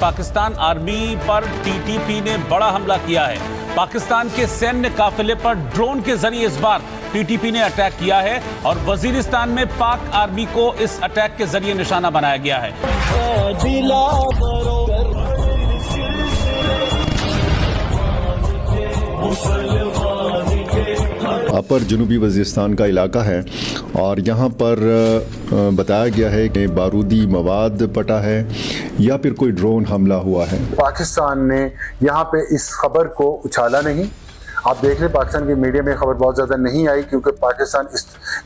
Pakistan army पर TTP ने बड़ा हमला किया है। पाकिस्तान के सैन्य काफिले पर ड्रोन के जरिए इस बार टीटीपी ने अटैक किया है और वजीरिस्तान में पाक आर्मी को इस अटैक के जरिए निशाना बनाया गया है। अपर जनूबी वजीरिस्तान का इलाका है और यहाँ पर बताया गया है कि बारूदी मवाद पटा है या फिर कोई ड्रोन हमला हुआ है। पाकिस्तान ने यहाँ पे इस खबर को उछाला नहीं। आप देख रहे पाकिस्तान की मीडिया में खबर बहुत ज्यादा नहीं आई क्योंकि पाकिस्तान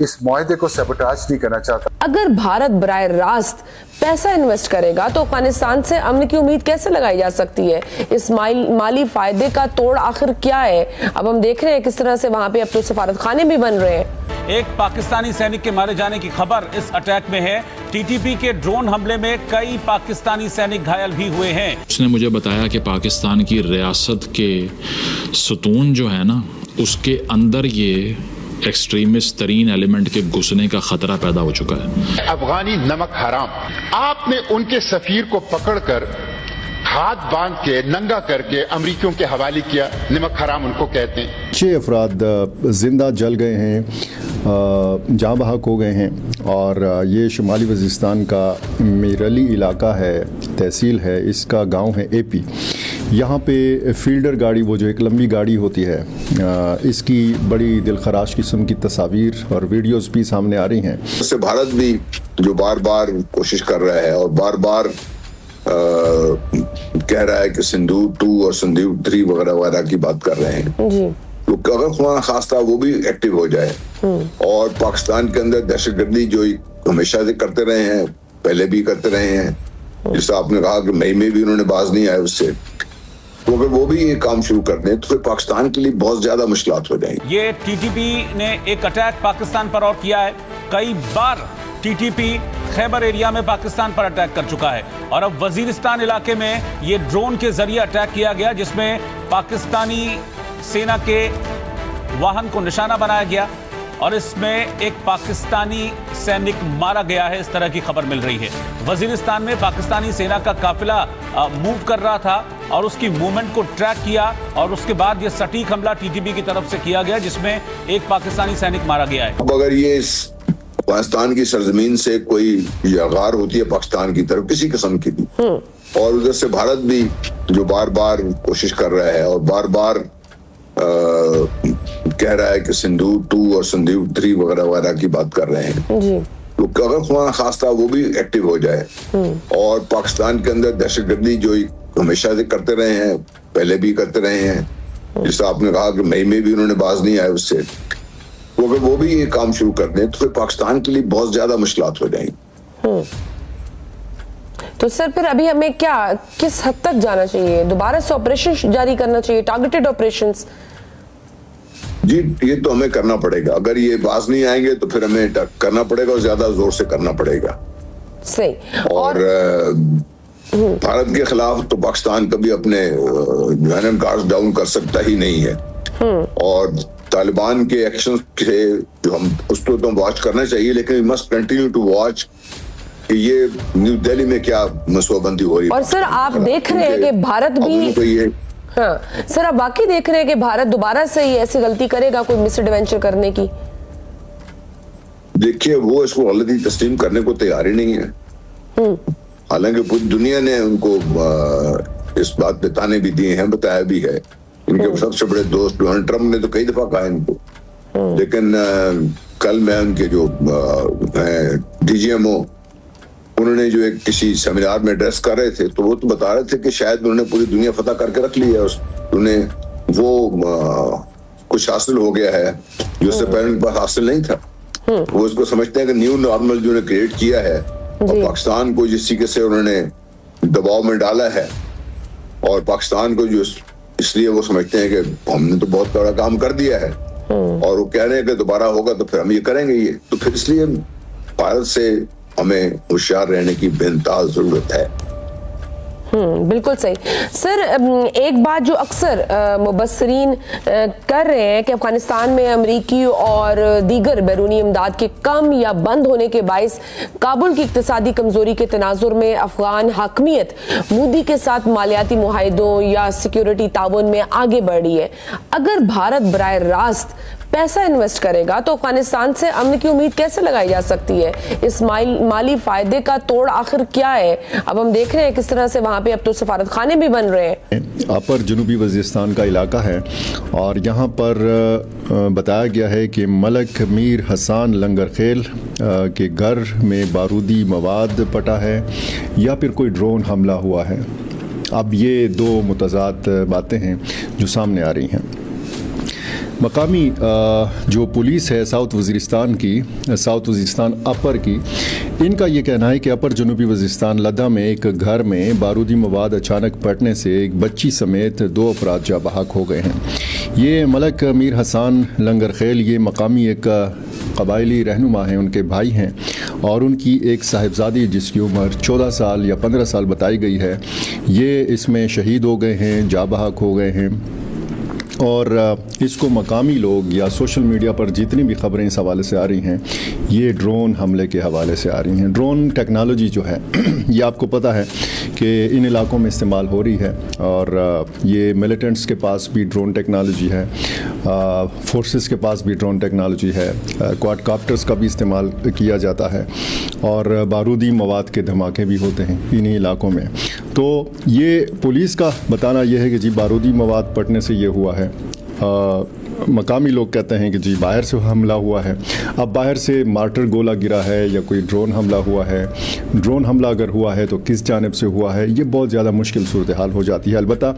इस मुआहदे को सबोटाज नहीं करना चाहता। अगर भारत बराह रास्त पैसा इन्वेस्ट करेगा तो अफगानिस्तान से अमन की उम्मीद कैसे लगाई जा सकती है? इस माली फायदे का तोड़ आखिर क्या है? अब हम देख रहे हैं किस तरह से वहाँ पे अब तो सफारत खाने भी बन रहे हैं। एक पाकिस्तानी सैनिक के मारे जाने की खबर इस अटैक में है। टीटीपी के ड्रोन हमले में कई पाकिस्तानी सैनिक घायल भी हुए हैं। उसने मुझे बताया कि पाकिस्तान की रियासत के सतून जो है ना, उसके अंदर ये एक्सट्रीमिस्ट तरीन एलिमेंट के घुसने का खतरा पैदा हो चुका है। अफगानी नमक हराम, आपने उनके सफीर को पकड़कर हाथ बांध के नंगा करके अमरीकियों के हवाले किया। नमक हराम उनको कहते हैं। 6 अफराद जिंदा जल गए हैं, जाँ बहक हो गए हैं और ये शुमाली वजीरिस्तान का मीरली इलाका है, तहसील है, इसका गांव है एपी। यहाँ पे फील्डर गाड़ी, वो जो एक लंबी गाड़ी होती है, इसकी बड़ी दिलखराश किस्म की तस्वीर और वीडियोस भी सामने आ रही हैं। उससे भारत भी जो बार बार कोशिश कर रहा है और बार बार कह रहा है कि सिंदूर 2 और सिंदूर 3 वगैरह वगैरह की बात कर रहे हैं जी। तो अगर खुदा खास्ता वो भी एक्टिव हो जाए और पाकिस्तान के अंदर दहशतगर्दी जो हमेशा से करते रहे हैं, पहले भी करते रहे हैं, जैसा आपने कहा कि मई में भी उन्होंने बाज नहीं आए उससे, तो अगर वो भी ये काम शुरू कर दें तो फिर पाकिस्तान के लिए बहुत ज्यादा मुश्किलात हो जाएंगी। ये टीटीपी ने एक अटैक पाकिस्तान पर और किया है। कई बार टीटीपी खैबर एरिया में पाकिस्तान पर अटैक कर चुका है और अब वजीरिस्तान इलाके में ये ड्रोन के जरिए अटैक किया गया, जिसमें पाकिस्तानी सेना के वाहन को निशाना बनाया गया और इसमें एक पाकिस्तानी सैनिक मारा गया है। इस तरह की खबर मिल रही है। वजीरिस्तान में पाकिस्तानी सेना का काफिला मूव कर रहा था और उसकी मूवमेंट को ट्रैक किया और उसके बाद ये सटीक हमला टीटीपी की तरफ से किया गया, जिसमें एक पाकिस्तानी सैनिक मारा गया है। अब अगर ये पाकिस्तान की सरजमीन से कोई यगार होती है पाकिस्तान की तरफ किसी किस्म की भी, और उधर से भारत भी जो बार बार कोशिश कर रहा है और बार बार कह रहा है कि सिंदूर 2 और सिंदूर 3 वगैरह वगैरह की बात कर रहे हैं जी। तो अगर खुदा खास्ता वो भी एक्टिव हो जाए और पाकिस्तान के अंदर दहशतगर्दी जो हमेशा से करते रहे हैं, पहले भी करते रहे हैं, जैसा आपने कहा कि मई में भी उन्होंने बाज नहीं आए उससे, तो अगर वो भी ये काम शुरू कर दें तो फिर पाकिस्तान के लिए बहुत ज्यादा मुश्किलात हो जाएंगी। तो सर फिर अभी हमें किस हद तक जाना चाहिए? दोबारा से ऑपरेशन जारी करना चाहिए, टारगेटेड ऑपरेशंस? जी, ये तो हमें करना पड़ेगा। अगर ये बाज नहीं आएंगे तो फिर हमें करना पड़ेगा और ज्यादा जोर से करना पड़ेगा। सही। और भारत के खिलाफ तो पाकिस्तान कभी अपने गार्ड्स डाउन कर सकता ही नहीं है और तालिबान के एक्शन से जो हम उसको तो वॉच करना चाहिए, लेकिन we must continue to watch कि ये न्यू दिल्ली में क्या मसवाबंदी हो रही है। और सर आप देख रहे हैं कि भारत भी सर आप वाकई देख रहे हैं कि भारत दोबारा से ये ऐसी गलती करेगा, कोई मिस एडवेंचर करने की? देखिए, वो इसको गलती तस्लीम करने को तैयार ही नहीं है। हालांकि पूरी दुनिया ने उनको इस बात पे ताने भी दिए हैं, बताया भी है। इनके सबसे बड़े दोस्त डोनाल्ड ट्रंप ने तो कई दफा कहा इनको, लेकिन कल मैं उनके जो डीजीएमओ, उन्होंने जो एक किसी सेमिनार में एड्रेस कर रहे थे तो वो तो बता रहे थे कि शायद उन्होंने पूरी दुनिया फतह करके रख ली है, उन्हें वो कुछ हासिल हो गया है जो उससे पहले उनके पास हासिल नहीं था। वो इसको समझते हैं कि न्यू नॉर्मल जो उन्होंने क्रिएट किया है और पाकिस्तान को जिस तरीके से उन्होंने दबाव में डाला है और पाकिस्तान को जो इसलिए वो समझते हैं कि हमने तो बहुत बड़ा काम कर दिया है और वो कह रहे हैं कि दोबारा होगा तो फिर हम ये करेंगे ये, तो फिर इसलिए भारत से हमें होशियार रहने की बेनताज जरूरत है। बिल्कुल सही सर। एक बात जो अक्सर मुबस्सरीन कर रहे हैं कि अफगानिस्तान में अमरीकी और दीगर बैरूनी इमदाद के कम या बंद होने के बाइस काबुल की इक्तिसादी कमजोरी के तनाजुर में अफगान हाकमियत मोदी के साथ मालियाती मुआहिदों या सिक्योरिटी ताउन में आगे बढ़ रही है। अगर भारत बराह रास्त पैसा इन्वेस्ट करेगा तो अफगानिस्तान से अमन की उम्मीद कैसे लगाई जा सकती है? इस माली फायदे का तोड़ आखिर क्या है? अब हम देख रहे हैं किस तरह से वहां पे अब तो सफारत खाने भी बन रहे हैं। अपर जनूबी वज़ीरिस्तान का इलाका है और यहाँ पर बताया गया है कि मलक मीर हसन लंगरखेल के घर में बारूदी मवाद पटा है या फिर कोई ड्रोन हमला हुआ है। अब ये दो मुतज़ाद बातें हैं जो सामने आ रही हैं। मकामी जो पुलिस है साउथ वज़ीरिस्तान अपर की, इनका ये कहना है कि अपर जनूबी वज़ीरिस्तान लद्दा में एक घर में बारूदी मवाद अचानक फटने से एक बच्ची समेत 2 अफराद जा बहक हो गए हैं। ये मलक मीर हसन लंगरखेल ये मकामी एक कबायली रहनुमा हैं, उनके भाई हैं और उनकी एक साहिबजादी जिसकी उम्र 14 साल या 15 साल बताई गई है, ये इसमें शहीद हो गए हैं, जा बहक हो गए हैं। और इसको मकामी लोग या सोशल मीडिया पर जितनी भी खबरें इस हवाले से आ रही हैं, ये ड्रोन हमले के हवाले से आ रही हैं। ड्रोन टेक्नोलॉजी जो है ये आपको पता है कि इन इलाकों में इस्तेमाल हो रही है और ये मिलिटेंट्स के पास भी ड्रोन टेक्नोलॉजी है, फोर्सेस के पास भी ड्रोन टेक्नोलॉजी है, क्वाडकॉप्टर्स का भी इस्तेमाल किया जाता है और बारूदी मवाद के धमाके भी होते हैं इन्हीं इलाकों में। तो ये पुलिस का बताना यह है कि जी बारूदी मवाद पड़ने से ये हुआ है। मकामी लोग कहते हैं कि जी बाहर से हमला हुआ है। अब बाहर से मार्टर गोला गिरा है या कोई ड्रोन हमला हुआ है, ड्रोन हमला अगर हुआ है तो किस जानिब से हुआ है, ये बहुत ज़्यादा मुश्किल सूरत हाल हो जाती है। अलबत्ता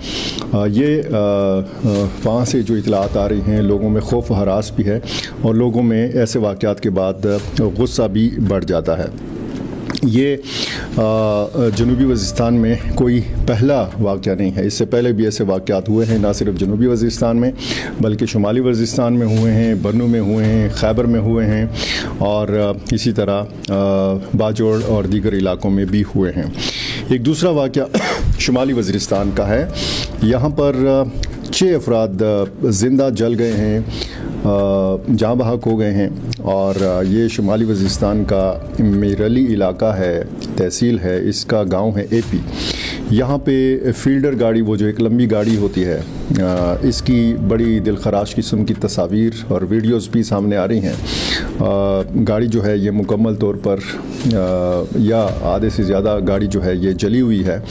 ये वहाँ से जो इतलात आ रही हैं लोगों में खौफ हरास भी है और लोगों में ऐसे वाक़यात के बाद गुस्सा भी बढ़ जाता है। ये जनूबी वज़ीरिस्तान में कोई पहला वाक़या नहीं है, इससे पहले भी ऐसे वाक़यात हुए हैं, ना सिर्फ जनूबी वज़ीरिस्तान में बल्कि शुमाली वज़ीरिस्तान में हुए हैं, बन्नू में हुए हैं, खैबर में हुए हैं और इसी तरह बाजोड़ और दीगर इलाकों में भी हुए हैं। एक दूसरा वाक़या शुमाली वज़ीरिस्तान का है। यहाँ पर 6 अफराद ज़िंदा जल गए हैं, जहाँ बहक हो गए हैं और ये शुमाली वज़ीरिस्तान का मेरली इलाका है, तहसील है, इसका गांव है एपी। यहाँ पे फील्डर गाड़ी, वो जो एक लंबी गाड़ी होती है, इसकी बड़ी दिलखराश किस्म की तस्वीर और वीडियोस भी सामने आ रही हैं। गाड़ी जो है ये मुकम्मल तौर पर या आधे से ज़्यादा गाड़ी जो है ये जली हुई है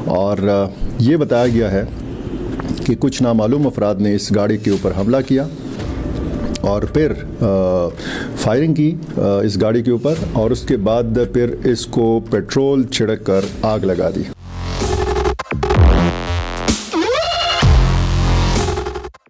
और ये बताया गया है कि कुछ नामालूम अफराद ने इस गाड़ी के ऊपर हमला किया और फिर फायरिंग की इस गाड़ी के ऊपर और उसके बाद फिर इसको पेट्रोल छिड़क कर आग लगा दी।